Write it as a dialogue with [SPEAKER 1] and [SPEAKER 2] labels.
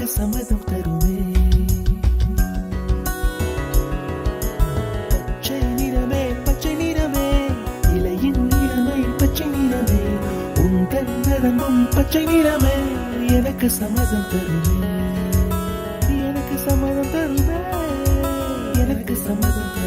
[SPEAKER 1] எனக்கு சம்மதம் தருமே. பச்சை நிறமே பச்சை நிறமே, இலையின் நிறமை பச்சை நிறமே, உங்கள் நிறமும் பச்சை நிறமே, எனக்கு சம்மதம் தருமே, எனக்கு சம்மதம் தருமே, எனக்கு சம்மதம் தருமே.